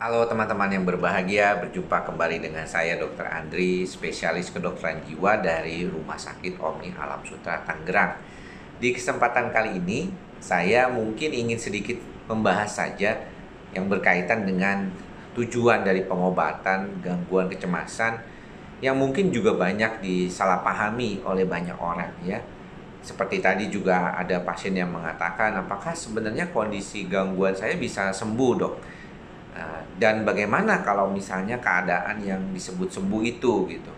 Halo teman-teman yang berbahagia, berjumpa kembali dengan saya Dr. Andri, spesialis kedokteran jiwa dari Rumah Sakit Omni Alam Sutra Tangerang. Di kesempatan kali ini, saya mungkin ingin sedikit membahas saja yang berkaitan dengan tujuan dari pengobatan gangguan kecemasan yang mungkin juga banyak disalahpahami oleh banyak orang ya. Seperti tadi juga ada pasien yang mengatakan, apakah sebenarnya kondisi gangguan saya bisa sembuh, Dok? Dan bagaimana kalau misalnya keadaan yang disebut sembuh itu gitu.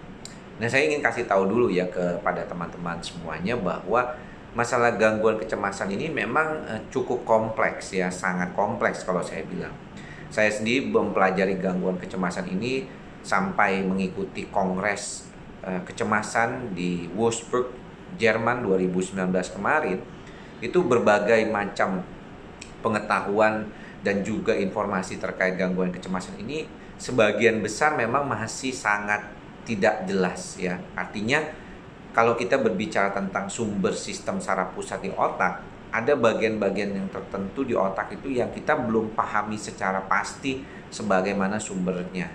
Nah, saya ingin kasih tahu dulu ya kepada teman-teman semuanya bahwa masalah gangguan kecemasan ini memang cukup kompleks ya, sangat kompleks kalau saya bilang. Saya sendiri mempelajari gangguan kecemasan ini sampai mengikuti kongres kecemasan di Wolfsburg, Jerman 2019 kemarin. Itu berbagai macam pengetahuan dan juga informasi terkait gangguan kecemasan ini sebagian besar memang masih sangat tidak jelas ya. Artinya kalau kita berbicara tentang sumber sistem saraf pusat di otak, ada bagian-bagian yang tertentu di otak itu yang kita belum pahami secara pasti sebagaimana sumbernya.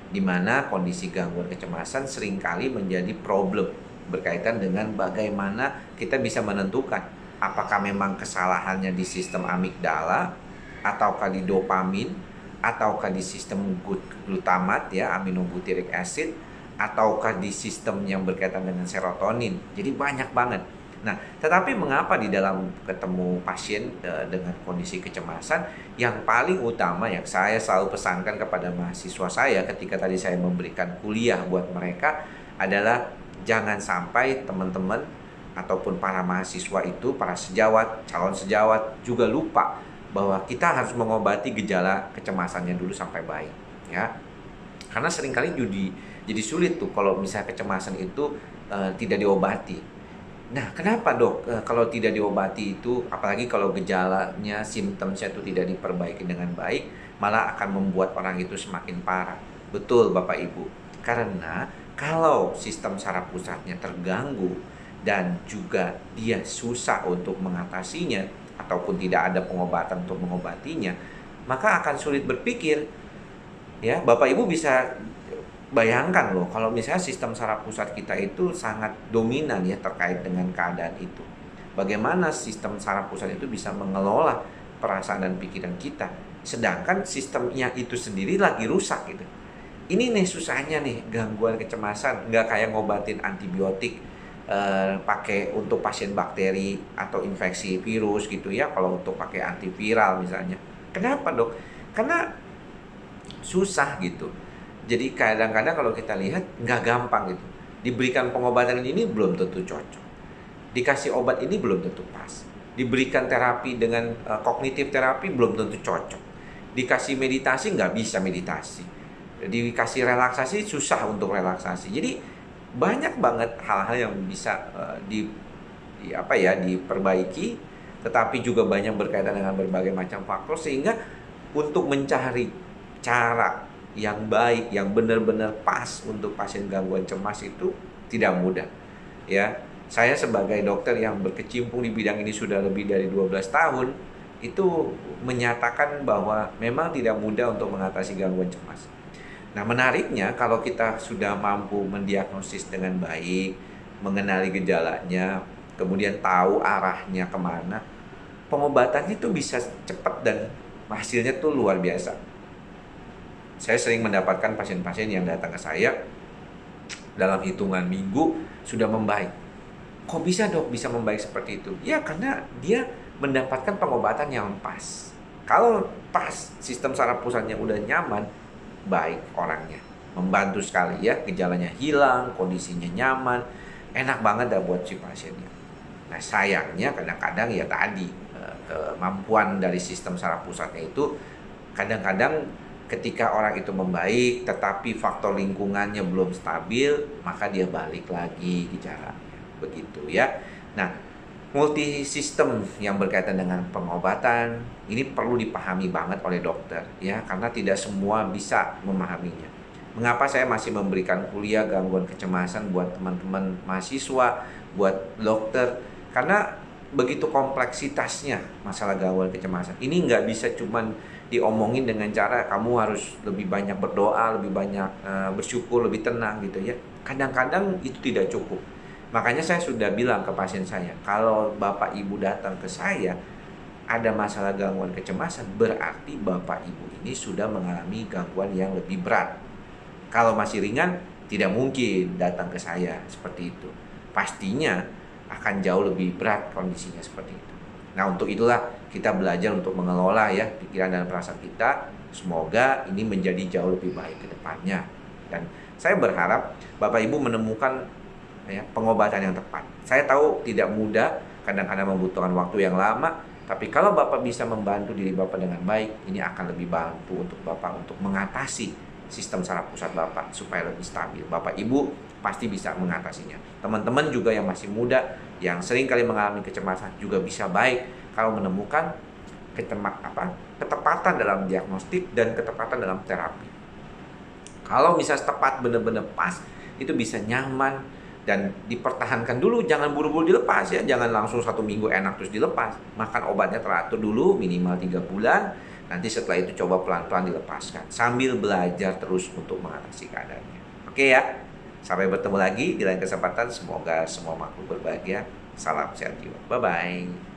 Di mana kondisi gangguan kecemasan seringkali menjadi problem berkaitan dengan bagaimana kita bisa menentukan apakah memang kesalahannya di sistem amigdala, ataukah di dopamin, ataukah di sistem glutamat ya, aminobutyric acid, ataukah di sistem yang berkaitan dengan serotonin. Jadi banyak banget. Nah, tetapi mengapa di dalam ketemu pasien dengan kondisi kecemasan, yang paling utama yang saya selalu pesankan kepada mahasiswa saya ketika tadi saya memberikan kuliah buat mereka adalah jangan sampai teman-teman ataupun para mahasiswa itu, para sejawat, calon sejawat juga lupa bahwa kita harus mengobati gejala kecemasannya dulu sampai baik ya. Karena seringkali jadi sulit tuh kalau misalnya kecemasan itu tidak diobati. Nah, kenapa dok kalau tidak diobati itu, apalagi kalau gejalanya, simptomnya itu tidak diperbaiki dengan baik, malah akan membuat orang itu semakin parah. Betul Bapak Ibu. Karena kalau sistem saraf pusatnya terganggu dan juga dia susah untuk mengatasinya, ataupun tidak ada pengobatan untuk mengobatinya, maka akan sulit berpikir ya. Bapak Ibu bisa bayangkan loh, kalau misalnya sistem saraf pusat kita itu sangat dominan ya terkait dengan keadaan itu, bagaimana sistem saraf pusat itu bisa mengelola perasaan dan pikiran kita, sedangkan sistemnya itu sendiri lagi rusak gitu. Ini nih susahnya nih gangguan kecemasan, nggak kayak ngobatin antibiotik pakai untuk pasien bakteri atau infeksi virus gitu ya. Kalau untuk pakai antiviral misalnya, kenapa dok? Karena susah gitu. Jadi kadang-kadang kalau kita lihat nggak gampang gitu. Diberikan pengobatan ini belum tentu cocok, dikasih obat ini belum tentu pas, diberikan terapi dengan kognitif terapi belum tentu cocok, dikasih meditasi nggak bisa meditasi, dikasih relaksasi susah untuk relaksasi. Jadi banyak banget hal-hal yang bisa diperbaiki, tetapi juga banyak berkaitan dengan berbagai macam faktor, sehingga untuk mencari cara yang baik, yang benar-benar pas untuk pasien gangguan cemas itu tidak mudah ya. Saya sebagai dokter yang berkecimpung di bidang ini sudah lebih dari 12 tahun itu menyatakan bahwa memang tidak mudah untuk mengatasi gangguan cemas. Nah, menariknya kalau kita sudah mampu mendiagnosis dengan baik, mengenali gejalanya, kemudian tahu arahnya kemana, pengobatannya itu bisa cepat dan hasilnya tuh luar biasa. Saya sering mendapatkan pasien-pasien yang datang ke saya dalam hitungan minggu sudah membaik. Kok bisa dok bisa membaik seperti itu? Ya karena dia mendapatkan pengobatan yang pas. Kalau pas, sistem saraf pusatnya udah nyaman, baik orangnya, membantu sekali ya, gejalanya hilang, kondisinya nyaman, enak banget dah buat si pasiennya. Nah sayangnya kadang-kadang ya tadi kemampuan dari sistem saraf pusatnya itu kadang-kadang ketika orang itu membaik tetapi faktor lingkungannya belum stabil, maka dia balik lagi gejalanya begitu ya. Nah, multi sistem yang berkaitan dengan pengobatan ini perlu dipahami banget oleh dokter ya, karena tidak semua bisa memahaminya. Mengapa saya masih memberikan kuliah gangguan kecemasan buat teman-teman mahasiswa, buat dokter? Karena begitu kompleksitasnya masalah gangguan kecemasan. Ini nggak bisa cuman diomongin dengan cara kamu harus lebih banyak berdoa, lebih banyak bersyukur, lebih tenang gitu ya. Kadang-kadang itu tidak cukup. Makanya saya sudah bilang ke pasien saya, kalau Bapak Ibu datang ke saya ada masalah gangguan kecemasan, berarti Bapak Ibu ini sudah mengalami gangguan yang lebih berat. Kalau masih ringan, tidak mungkin datang ke saya seperti itu. Pastinya akan jauh lebih berat kondisinya seperti itu. Nah, untuk itulah kita belajar untuk mengelola ya pikiran dan perasaan kita. Semoga ini menjadi jauh lebih baik ke depannya. Dan saya berharap Bapak Ibu menemukan ya, pengobatan yang tepat. Saya tahu tidak mudah, kadang-kadang membutuhkan waktu yang lama, tapi kalau Bapak bisa membantu diri Bapak dengan baik, ini akan lebih bantu untuk Bapak untuk mengatasi sistem saraf pusat Bapak supaya lebih stabil. Bapak Ibu pasti bisa mengatasinya. Teman-teman juga yang masih muda, yang sering kali mengalami kecemasan juga bisa baik kalau menemukan ketepatan dalam diagnostik dan ketepatan dalam terapi. Kalau bisa tepat, benar-benar pas, itu bisa nyaman dan dipertahankan dulu, jangan buru-buru dilepas ya, jangan langsung 1 minggu enak terus dilepas. Makan obatnya teratur dulu minimal 3 bulan, nanti setelah itu coba pelan-pelan dilepaskan sambil belajar terus untuk mengatasi keadaannya. Oke ya, sampai bertemu lagi di lain kesempatan. Semoga semua makhluk berbahagia. Salam sehat jiwa, bye bye.